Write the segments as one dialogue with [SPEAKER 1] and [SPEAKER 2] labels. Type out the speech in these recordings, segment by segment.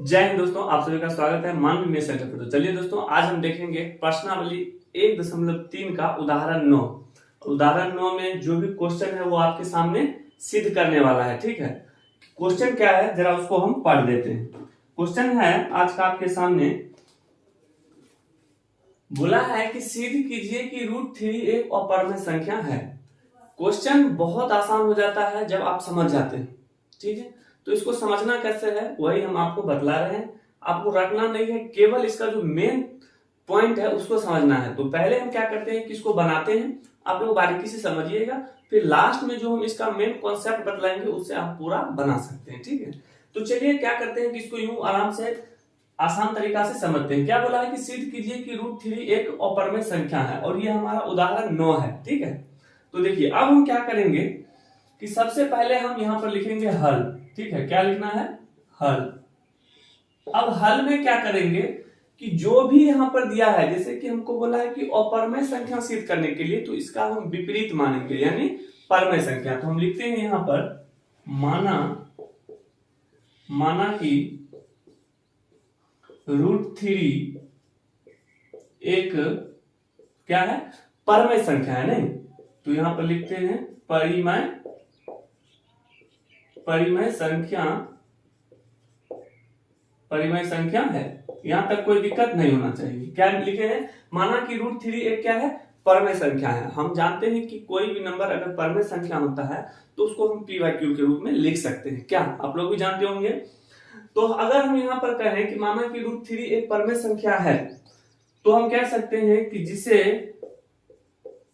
[SPEAKER 1] जय हिंद दोस्तों, आप सभी का स्वागत है मानवी में सेंटर पर। तो चलिए दोस्तों, आज हम देखेंगे प्रश्नावली 1.3 का उदाहरण 9। उदाहरण 9 में जो भी क्वेश्चन है वो आपके सामने सिद्ध करने वाला है। ठीक है, क्वेश्चन क्या है जरा उसको हम पढ़ देते हैं। क्वेश्चन है आज का आपके सामने, बोला है कि सिद्ध कीजिए कि √3 एक अपरिमेय संख्या है। क्वेश्चन बहुत आसान हो जाता है जब आप समझ जाते हैं। ठीक है, तो इसको समझना कैसे है वही हम आपको बतला रहे हैं। आपको रटना नहीं है, केवल इसका जो मेन पॉइंट है उसको समझना है। तो पहले हम क्या करते हैं कि इसको बनाते हैं, आप लोग बारीकी से समझिएगा, फिर लास्ट में जो हम इसका मेन कॉन्सेप्ट बतलाएंगे उससे आप पूरा बना सकते हैं। ठीक है, तो चलिए क्या करते हैं कि इसको यूं आराम से आसान तरीका से समझते हैं। क्या बोला है कि सिद्ध कीजिए कि √3 एक अपरिमेय संख्या है, और ये हमारा उदाहरण 9 है। ठीक है, तो देखिए अब हम क्या करेंगे कि सबसे पहले हम यहाँ पर लिखेंगे हल। ठीक है, क्या लिखना है? हल। अब हल में क्या करेंगे कि जो भी यहाँ पर दिया है, जैसे कि हमको बोला है कि अपरिमेय संख्या सिद्ध करने के लिए, तो इसका हम विपरीत मानेंगे यानी परमेय संख्या। तो हम लिखते हैं यहाँ पर माना कि √3 एक क्या है? परमेय संख्या है। नहीं तो यहां पर लिखते हैं परिमेय संख्या है। यहां तक कोई दिक्कत नहीं होना चाहिए। क्या लिखे हैं? माना कि √3 एक क्या है? परमेय संख्या है। हम जानते हैं कि कोई भी नंबर अगर परमेय संख्या होता है तो उसको हम p/q के रूप में लिख सकते हैं। क्या आप लोग भी जानते होंगे? तो अगर हम यहाँ पर कहें कि माना कि √3 एक परमेय संख्या है, तो हम कह सकते हैं कि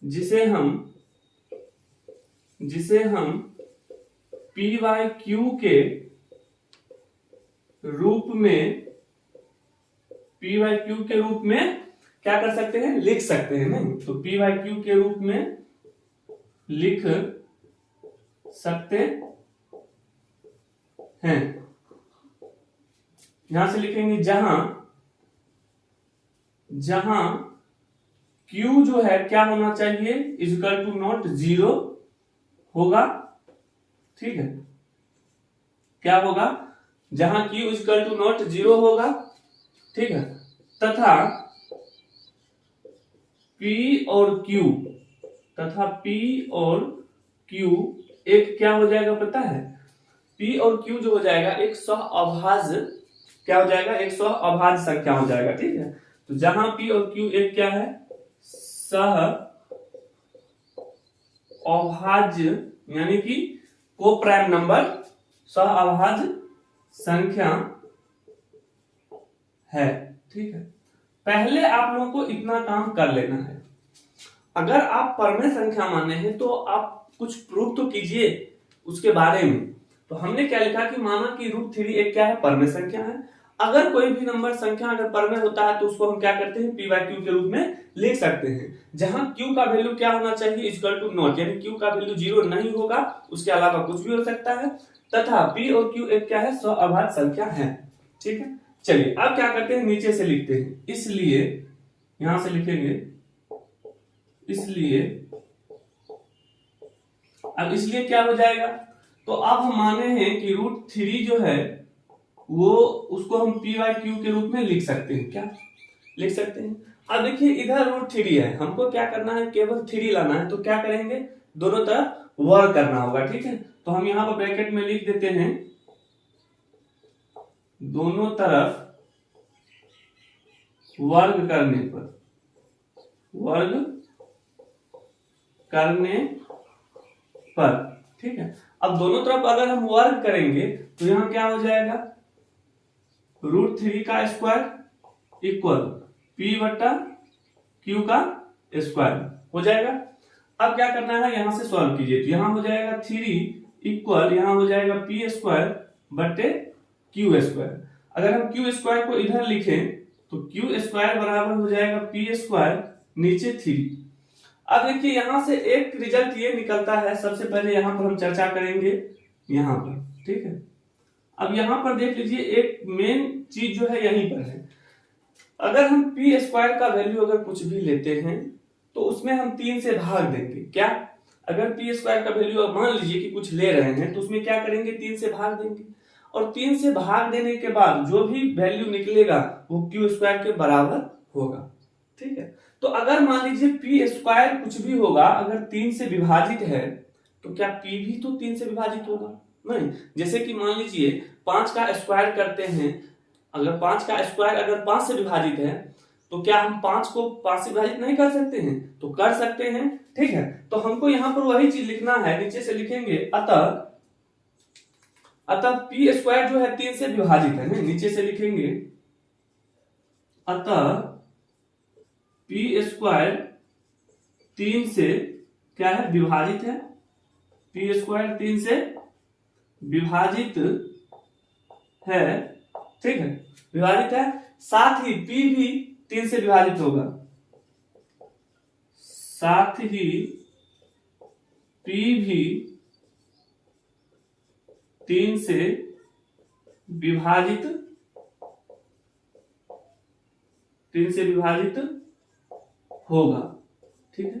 [SPEAKER 1] जिसे हम p/q के रूप में क्या कर सकते हैं? लिख सकते हैं। नहीं तो p/q के रूप में लिख सकते हैं। यहां से लिखेंगे जहां q जो है क्या होना चाहिए? इक्वल टू नॉट 0 होगा। ठीक है, क्या होगा? जहां q इक्वल टू नॉट 0 होगा। ठीक है, तथा p और q एक क्या हो जाएगा पता है? p और q जो हो जाएगा एक सहअभाज्य, क्या हो जाएगा? एक सहअभाज्य संख्या हो जाएगा। ठीक है, तो जहां p और q एक क्या है? सहअभाज्य यानी कि को प्राइम नंबर, सहअभाज्य संख्या है। ठीक है, पहले आप लोगों को इतना काम कर लेना है। अगर आप परमेय संख्या माने हैं तो आप कुछ प्रूफ तो कीजिए उसके बारे में। तो हमने क्या लिखा कि माना कि √3 एक क्या है? परमेय संख्या है। अगर कोई भी नंबर संख्या अगर परमेय होता है तो उसको हम क्या करते हैं? p/q के रूप में लिख सकते हैं। जहां q का वैल्यू क्या होना चाहिए? इक्वल टू नॉट, यानी q का वैल्यू 0 नहीं होगा, उसके अलावा कुछ भी हो सकता है। तथा p और q एक क्या है? सहअभाज्य संख्या है। ठीक है, चलिए अब क्या करते हैं? नीचे से लिखते हैं। इसलिए यहां से लिखेंगे, इसलिए क्या हो जाएगा? तो अब हम माने हैं कि √3 जो है वो उसको हम p/q के रूप में लिख सकते हैं। क्या लिख सकते हैं? अब देखिए इधर √3 है, हमको क्या करना है? केवल 3 लाना है। तो क्या करेंगे? दोनों तरफ वर्ग करना होगा। ठीक है, तो हम यहां पर ब्रैकेट में लिख देते हैं, दोनों तरफ वर्ग करने पर। ठीक है, अब दोनों तरफ अगर हम वर्ग करेंगे तो यहां क्या हो जाएगा? √3 का स्क्वायर इक्वल p/q का स्क्वायर हो जाएगा। अब क्या करना है? यहां से सॉल्व कीजिए, तो यहां हो जाएगा 3 इक्वल, यहां हो जाएगा p²/q²। अगर हम q² को इधर लिखें तो q² बराबर हो जाएगा p², नीचे 3। अब देखिए यहां से एक रिजल्ट ये निकलता है, सबसे पहले यहां पर हम चर्चा करेंगे यहां पर। ठीक है, अब यहां पर देख लीजिए एक मेन चीज जो है यहीं पर है। अगर हम p² का वैल्यू अगर कुछ भी लेते हैं तो उसमें हम 3 से भाग देंगे। क्या? अगर p² का वैल्यू मान लीजिए कि कुछ ले रहे हैं तो उसमें क्या करेंगे? 3 से भाग देंगे। और 3 से भाग देने के बाद जो भी वैल्यू निकलेगा वो क्यू स्क्वायर के बराबर होगा। ठीक है, तो अगर मान लीजिए पी स्क्वायर कुछ भी होगा, अगर 3 से विभाजित है तो क्या पी भी तो 3 से विभाजित होगा? नहीं। जैसे कि मान लीजिए 5 का स्क्वायर करते हैं, अगर 5 का स्क्वायर अगर 5 से विभाजित है तो क्या हम 5 को 5 से विभाजित नहीं कर सकते हैं? तो कर सकते हैं। ठीक है, तो हमको यहाँ पर वही चीज लिखना है, नीचे से लिखेंगे अतः पी स्क्वायर जो है 3 से विभाजित है, नहीं नीचे से लिखेंगे अतः पी स्क्वायर 3 से क्या है? विभाजित है। पी स्क्वायर 3 से विभाजित है। ठीक है, विभाजित है, साथ ही पी भी 3 से विभाजित होगा, साथ ही पी भी 3 से विभाजित होगा। ठीक है,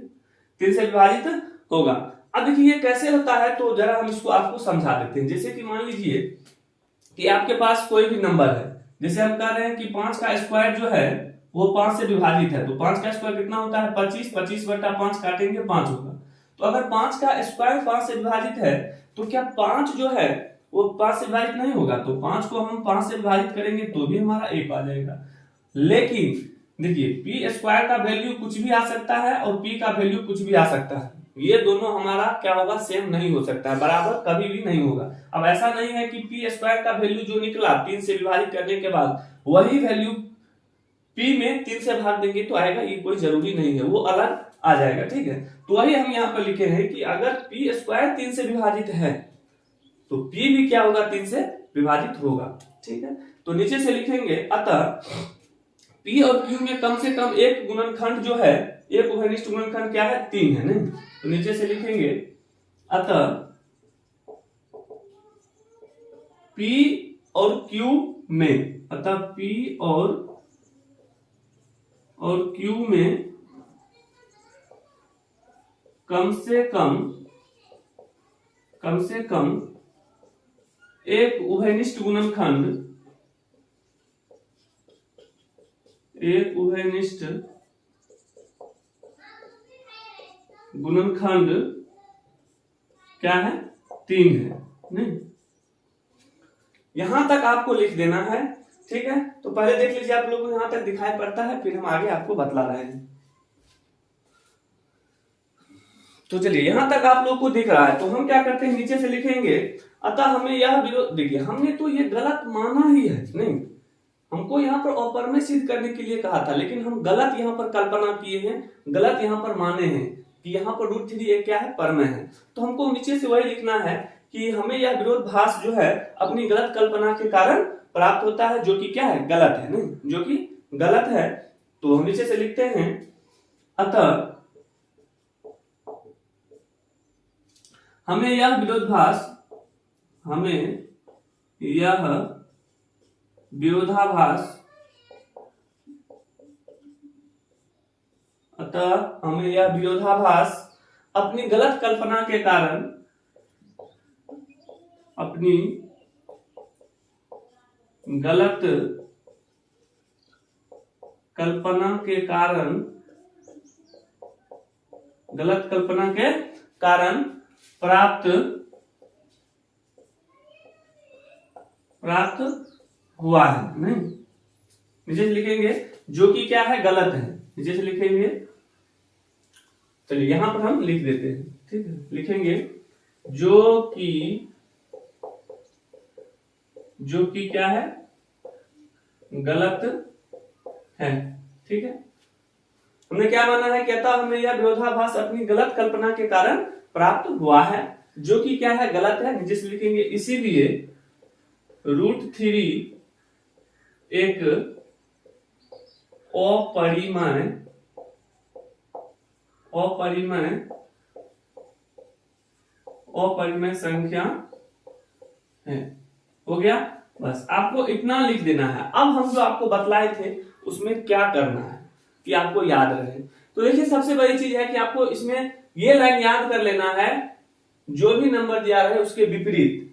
[SPEAKER 1] 3 से विभाजित होगा। अब देखिए ये कैसे होता है, तो जरा हम इसको आपको समझा देते हैं। जैसे कि मान लीजिए कि आपके पास कोई भी नंबर है, जैसे हम कह रहे हैं कि 5 का स्क्वायर जो है वो 5 से विभाजित है, तो 5 का स्क्वायर कितना होता है? 25, 25 बटा 5 काटेंगे 5 होगा। तो अगर 5 का स्क्वायर 5 से विभाजित है तो क्या 5 जो है वो 5 से विभाजित नहीं होगा? तो 5 को हम 5 से विभाजित करेंगे तो भी हमारा 1 आ जाएगा। लेकिन देखिए पी स्क्वायर का वैल्यू कुछ भी आ सकता है और पी का वैल्यू कुछ भी आ सकता है, ये दोनों हमारा क्या होगा? सेम नहीं हो सकता है, बराबर कभी भी नहीं होगा। अब ऐसा नहीं है कि पी स्क्वायर का वैल्यू जो निकला 3 से विभाजित करने के बाद वही वैल्यू पी में 3 से भाग देंगे तो आएगा, ये कोई जरूरी नहीं है, वो अलग आ जाएगा। ठीक है, तो वही हम यहाँ पर लिखे हैं कि अगर पी स्क्वायर 3 से विभाजित है तो पी भी क्या होगा? 3 से विभाजित होगा। ठीक है, तो नीचे से लिखेंगे अतः पी और क्यू में कम से कम एक गुणनखंड जो है, एक उभयनिष्ठ गुणनखंड क्या है? 3 है, नहीं? तो नीचे से लिखेंगे अतः पी और क्यू में, अतः पी और क्यू में कम से कम एक उभयनिष्ठ गुणनखंड क्या है? 3 है, नहीं? यहां तक आपको लिख देना है। ठीक है, तो पहले देख लीजिए आप लोगों को यहां तक दिखाई पड़ता है, फिर हम आगे आपको बतला रहे हैं। तो चलिए यहां तक आप लोग को दिख रहा है, तो हम क्या करते हैं, नीचे से लिखेंगे अतः हमें यह विरोध, देखिए हमने तो ये गलत माना ही है, नहीं? हमको यहाँ पर अपरमेय सिद्ध करने के लिए कहा था, लेकिन हम गलत यहाँ पर कल्पना किए हैं, गलत यहाँ पर माने हैं कि यहाँ पर √3 एक क्या है? परमेय है। तो हमको नीचे से वही लिखना है कि हमें यह विरोधाभास जो है अपनी गलत कल्पना के कारण प्राप्त होता है, जो कि क्या है? गलत है, नहीं? जो कि गलत है। तो हम नीचे से लिखते हैं अतः हमें यह विरोधाभास अपनी गलत कल्पना के कारण प्राप्त हुआ है, नहीं? नीचे से लिखेंगे जो कि क्या है? गलत है। नीचे से लिखेंगे, चलिए यहां पर हम लिख देते हैं। ठीक है, लिखेंगे जो कि क्या है? गलत है। ठीक है, हमने क्या माना है? कहता हमें यह विरोधाभास अपनी गलत कल्पना के कारण प्राप्त हुआ है, जो कि क्या है? गलत है। नीचे से लिखेंगे इसीलिए √3 एक अपरिमेय संख्या है। हो गया, बस आपको इतना लिख देना है। अब हम जो आपको बतलाए थे उसमें क्या करना है कि आपको याद रहे। तो देखिए सबसे बड़ी चीज है कि आपको इसमें ये लाइन याद कर लेना है, जो भी नंबर दिया रहे उसके विपरीत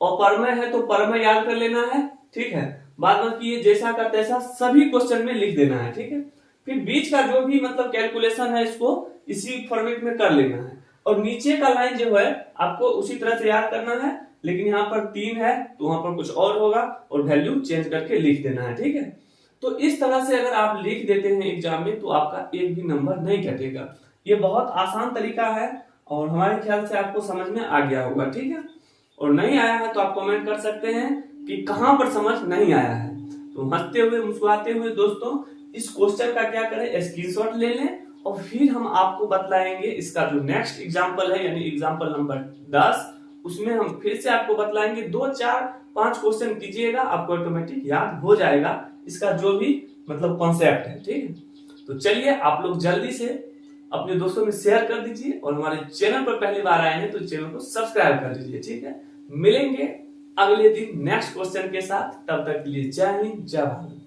[SPEAKER 1] अपरमेय है तो परमेय याद कर लेना है, ठीक है। बाद बाकी ये जैसा का तैसा सभी क्वेश्चन में लिख देना है, ठीक है। फिर बीच का जो भी मतलब कैलकुलेशन है इसको इसी फॉर्मेट में कर लेना है। और नीचे का लाइन जो है आपको उसी तरह से याद करना है, लेकिन यहाँ पर 3 है तो वहां पर कुछ और होगा और वैल्यू चेंज करके लिख देना है, ठीक है। तो इस तरह से अगर आप लिख देते हैं एग्जाम में तो आपका एक भी नंबर नहीं कटेगा। ये बहुत आसान तरीका है और हमारे ख्याल से आपको समझ में आ गया होगा, ठीक है। और नहीं आया है तो आप कमेंट कर सकते हैं कि कहां पर समझ नहीं आया है। तो हंसते हुए मुस्कुराते हुए दोस्तों इस क्वेश्चन का क्या करें, स्क्रीनशॉट ले लें और फिर हम आपको बतलाएंगे इसका जो नेक्स्ट एग्जाम्पल है यानी एग्जाम्पल नंबर 10, उसमें हम फिर से आपको बतलाएंगे। 2, 4, 5 क्वेश्चन कीजिएगा, आपको ऑटोमेटिक याद हो जाएगा इसका जो भी मतलब कॉन्सेप्ट है, ठीक है। तो चलिए आप लोग जल्दी से अपने दोस्तों में शेयर कर दीजिए और हमारे चैनल पर पहली बार आए हैं तो चैनल को सब्सक्राइब कर दीजिए, ठीक है। मिलेंगे अगले दिन नेक्स्ट क्वेश्चन के साथ, तब तक के लिए जय हिंद जय भारत।